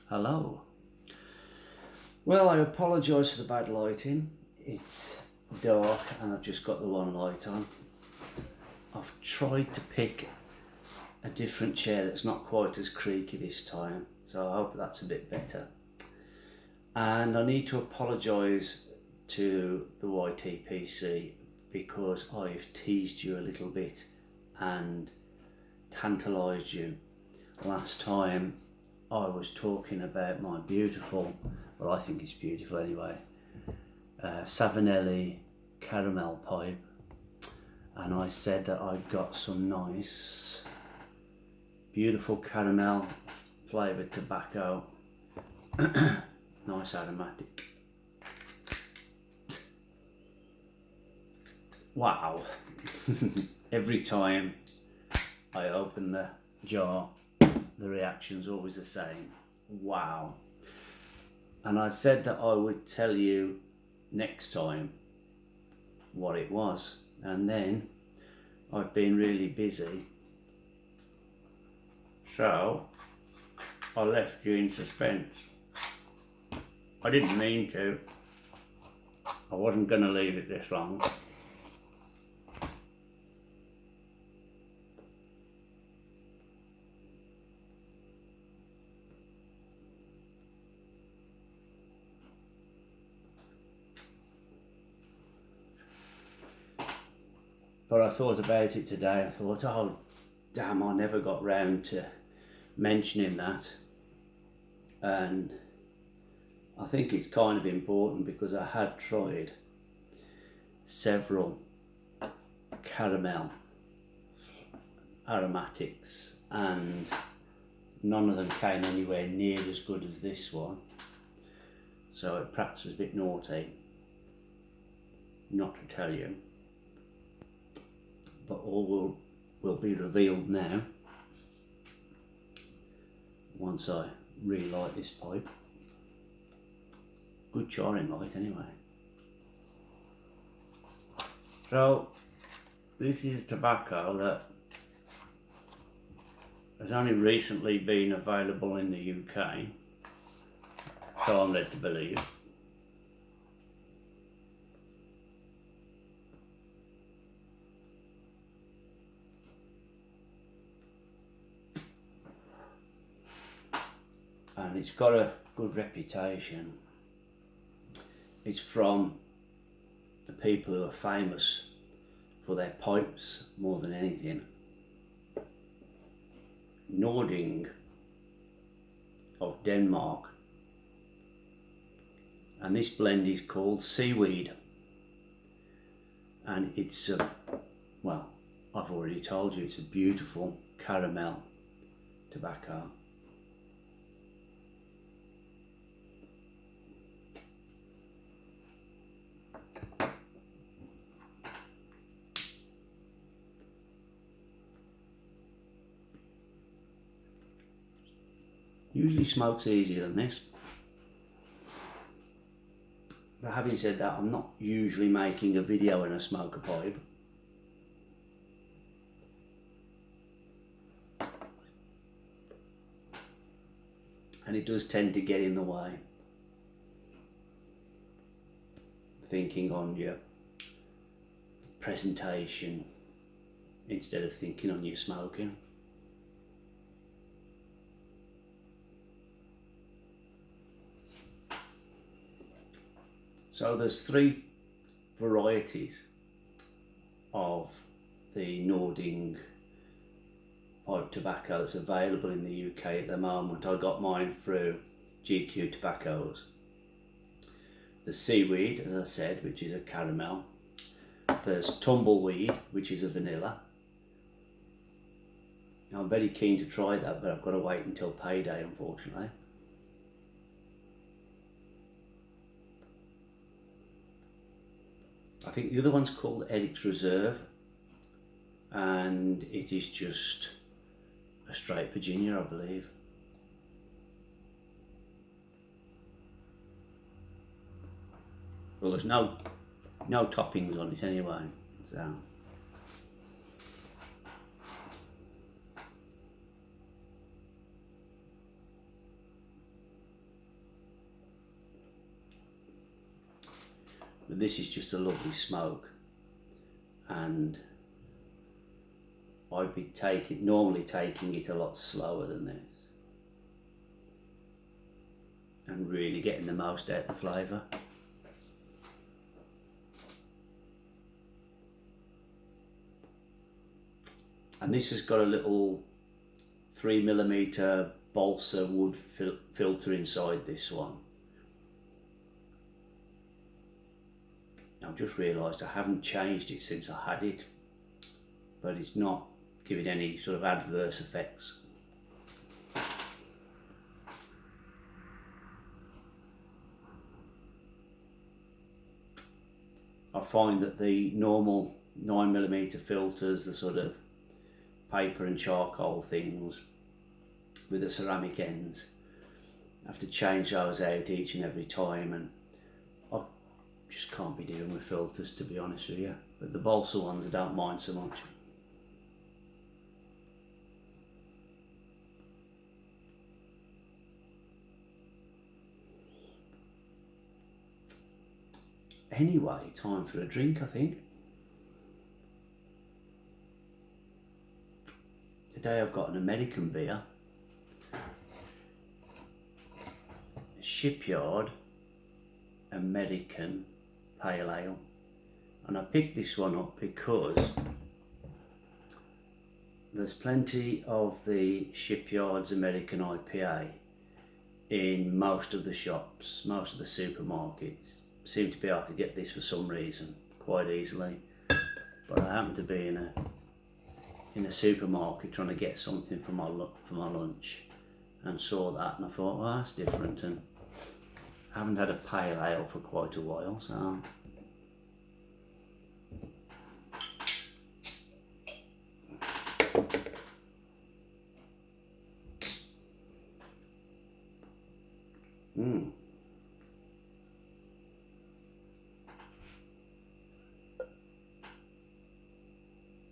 Hello. Well, I apologise for the bad lighting. It's dark and I've just got the one light on. I've tried to pick a different chair that's not quite as creaky this time, so I hope that's a bit better. And I need to apologise to the YTPC because I've teased you a little bit and tantalised you. Last time I was talking about my beautiful, well, I think it's beautiful anyway, Savinelli caramel pipe, and I said that I'd got some nice beautiful caramel flavoured tobacco, nice aromatic. Wow. Every time I open the jar, the reaction's always the same. Wow. And I said that I would tell you next time what it was, and then I've been really busy, so I left you in suspense. I didn't mean to. I wasn't going to leave it this long. But I thought about it today. I thought, oh damn, I never got round to mentioning that. And I think it's kind of important because I had tried several caramel aromatics and none of them came anywhere near as good as this one. So it perhaps was a bit naughty not to tell you. But all will be revealed now once I relight this pipe. Good charring light anyway. So this is tobacco that has only recently been available in the UK, so I'm led to believe. And it's got a good reputation. It's from the people who are famous for their pipes more than anything. Nording of Denmark, and this blend is called Seaweed, and it's well, I've already told you, it's a beautiful caramel tobacco. Usually smokes easier than this. But having said that, I'm not usually making a video when I smoke a pipe. And it does tend to get in the way. Thinking on your presentation instead of thinking on your smoking. So there's 3 varieties of the Nording pipe tobacco that's available in the UK at the moment. I got mine through GQ Tobaccos. The Seaweed, as I said, which is a caramel. There's Tumbleweed, which is a vanilla. Now, I'm very keen to try that, but I've got to wait until payday, unfortunately. I think the other one's called Eric's Reserve, and it is just a straight Virginia, I believe. Well, there's no toppings on it anyway, so. but this is just a lovely smoke, and I'd be normally taking it a lot slower than this and really getting the most out of the flavour. And this has got a little 3mm balsa wood filter inside this one. I've just realised I haven't changed it since I had it, but it's not giving any sort of adverse effects. I find that the normal 9mm filters, the sort of paper and charcoal things with the ceramic ends, I have to change those out each and every time, and I just can't be dealing with filters, to be honest with you. But the balsa ones I don't mind so much. Anyway, time for a drink, I think. Today I've got an American beer, a Shipyard American Pale Ale, and I picked this one up because there's plenty of the Shipyard's American IPA in most of the shops, most of the supermarkets. Seem to be able to get this for some reason quite easily, but I happen to be in a supermarket trying to get something for my lunch and saw that, and I thought, well, that's different, and I haven't had a pale ale for quite a while, so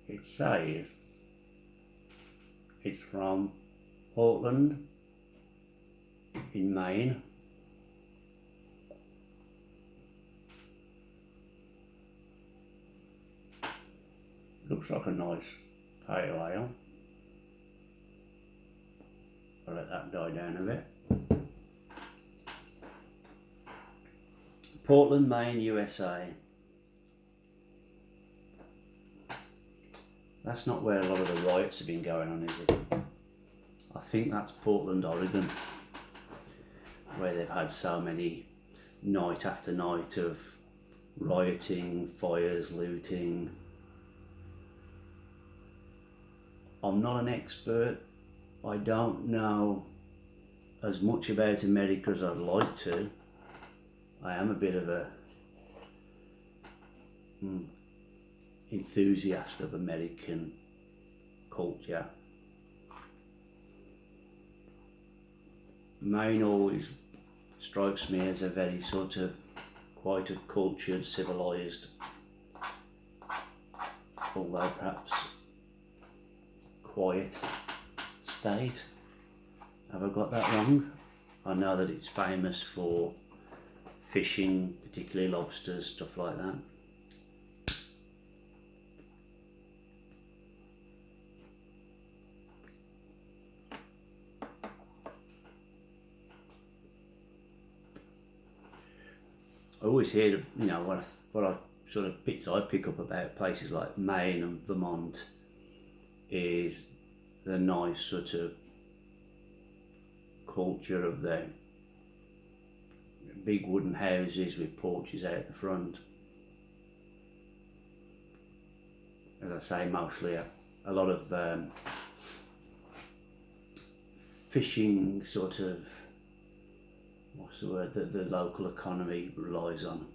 it says it's from Portland in Maine. Looks like a nice pale ale. I'll let that die down a bit. Portland, Maine, USA. That's not where a lot of the riots have been going on, is it? I think that's Portland, Oregon, where they've had so many night after night of rioting, fires, looting. I'm not an expert. I don't know as much about America as I'd like to. I am a bit of a enthusiast of American culture. Maine always strikes me as a very sort of quite a cultured, civilised, although perhaps quiet state. Have I got that wrong? I know that it's famous for fishing, particularly lobsters, stuff like that. I always hear, you know, what I sort of bits I pick up about places like Maine and Vermont is the nice sort of culture of the big wooden houses with porches out the front. As I say, mostly a lot of fishing sort of, what's the word, that the local economy relies on.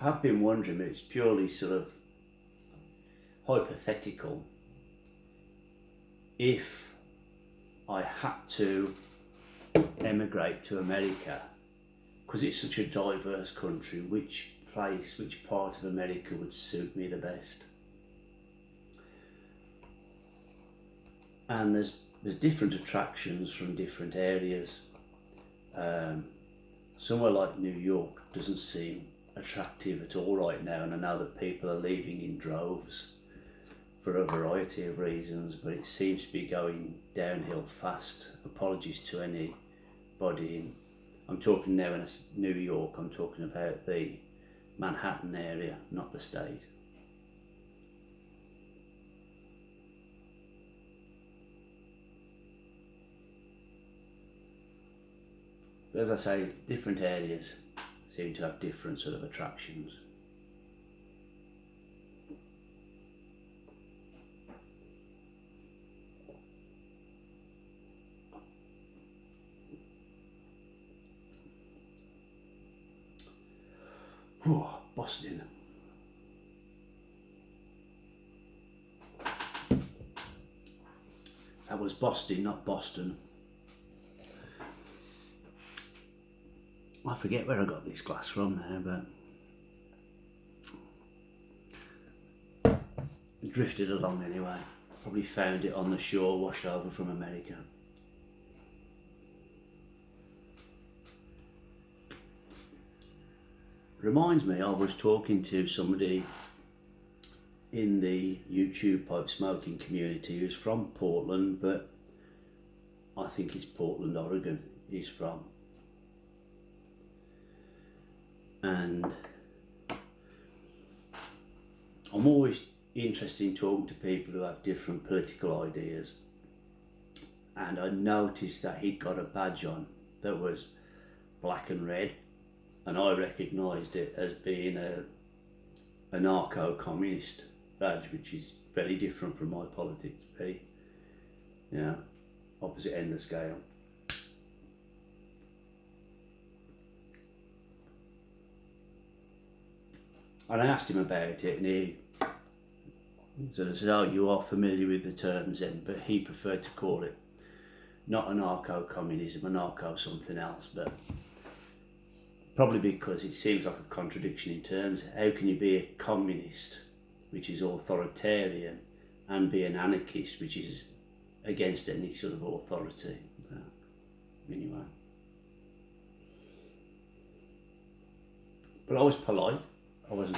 I've been wondering, but it's purely sort of hypothetical, if I had to emigrate to America because it's such a diverse country, which part of America would suit me the best. And there's different attractions from different areas. Somewhere like New York doesn't seem attractive at all right now, and I know that people are leaving in droves for a variety of reasons, but it seems to be going downhill fast. Apologies to anybody I'm talking now in New York, I'm talking about the Manhattan area, not the state. But as I say, different areas seem to have different sort of attractions. Oh, Boston. That was Boston, not Boston. I forget where I got this glass from now, but it drifted along anyway. Probably found it on the shore, washed over from America. Reminds me, I was talking to somebody in the YouTube pipe smoking community who's from Portland, but I think it's Portland, Oregon he's from. And I'm always interested in talking to people who have different political ideas. And I noticed that he'd got a badge on that was black and red, and I recognised it as being a anarcho-communist badge, which is very different from my politics, very, opposite end of the scale. And I asked him about it, and he sort of said, "Oh, you are familiar with the terms then," but he preferred to call it not anarcho-communism, anarcho something else, but probably because it seems like a contradiction in terms. How can you be a communist, which is authoritarian, and be an anarchist, which is against any sort of authority? Anyway. But I was polite. I was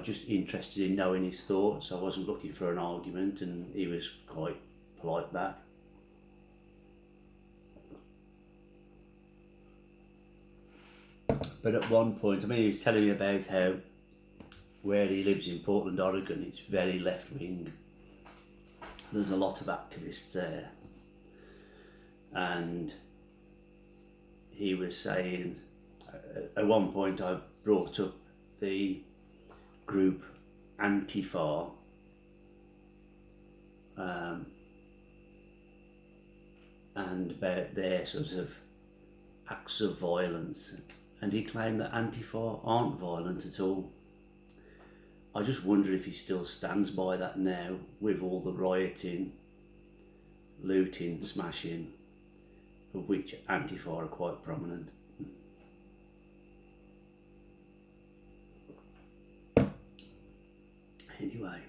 just interested in knowing his thoughts. I wasn't looking for an argument, and he was quite polite back. But at one point, he was telling me about how where he lives in Portland, Oregon, it's very left-wing. There's a lot of activists there. And he was saying, at one point I brought up the group Antifa, and about their sort of acts of violence, and he claimed that Antifa aren't violent at all. I just wonder if he still stands by that now, with all the rioting, looting, smashing, of which Antifa are quite prominent. Anyway.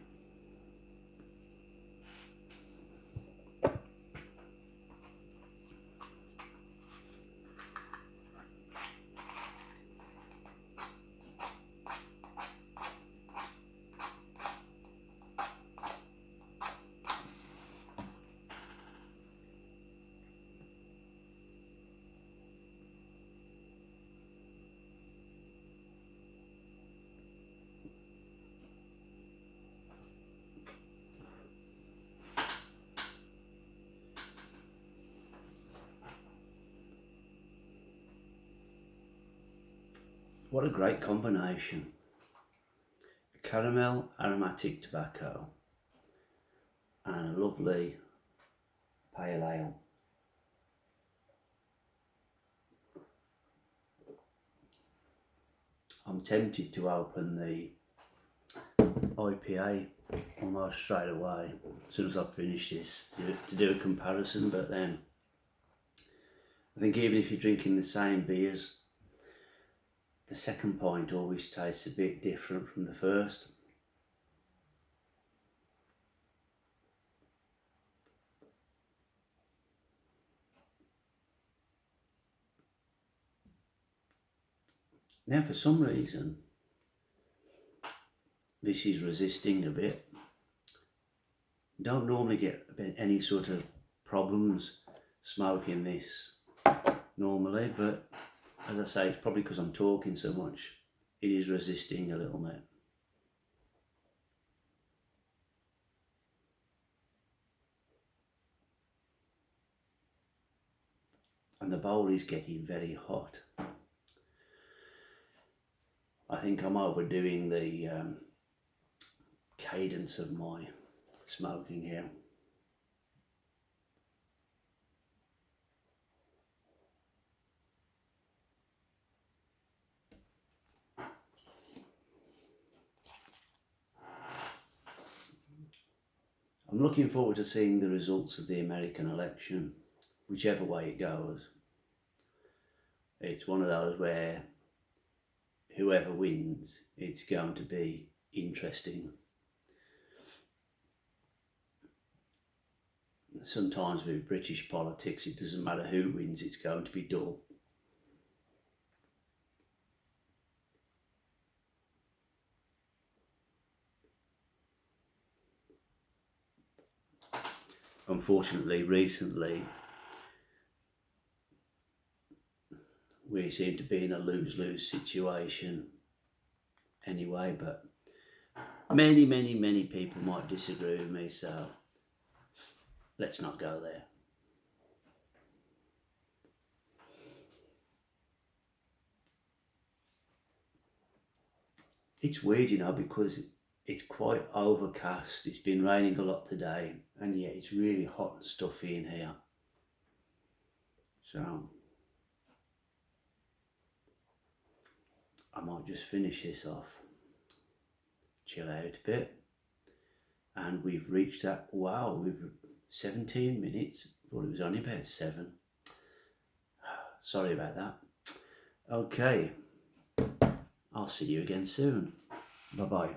What a great combination. Caramel aromatic tobacco and a lovely pale ale. I'm tempted to open the IPA almost straight away as soon as I've finished this to do a comparison, but then I think even if you're drinking the same beers, the second pint always tastes a bit different from the first. Now for some reason this is resisting a bit. Don't normally get any sort of problems smoking this normally, but as I say, it's probably because I'm talking so much. It is resisting a little bit. And the bowl is getting very hot. I think I'm overdoing the cadence of my smoking here. I'm looking forward to seeing the results of the American election, whichever way it goes. It's one of those where whoever wins, it's going to be interesting. Sometimes with British politics, it doesn't matter who wins, it's going to be dull. Unfortunately, recently, we seem to be in a lose-lose situation anyway, but many people might disagree with me, so let's not go there. It's weird, you know, because it's quite overcast. It's been raining a lot today, and yet it's really hot and stuffy in here. So I might just finish this off, chill out a bit, and we've reached that. Wow, we've 17 minutes. Thought it was only about 7. Sorry about that. Okay, I'll see you again soon. Bye bye.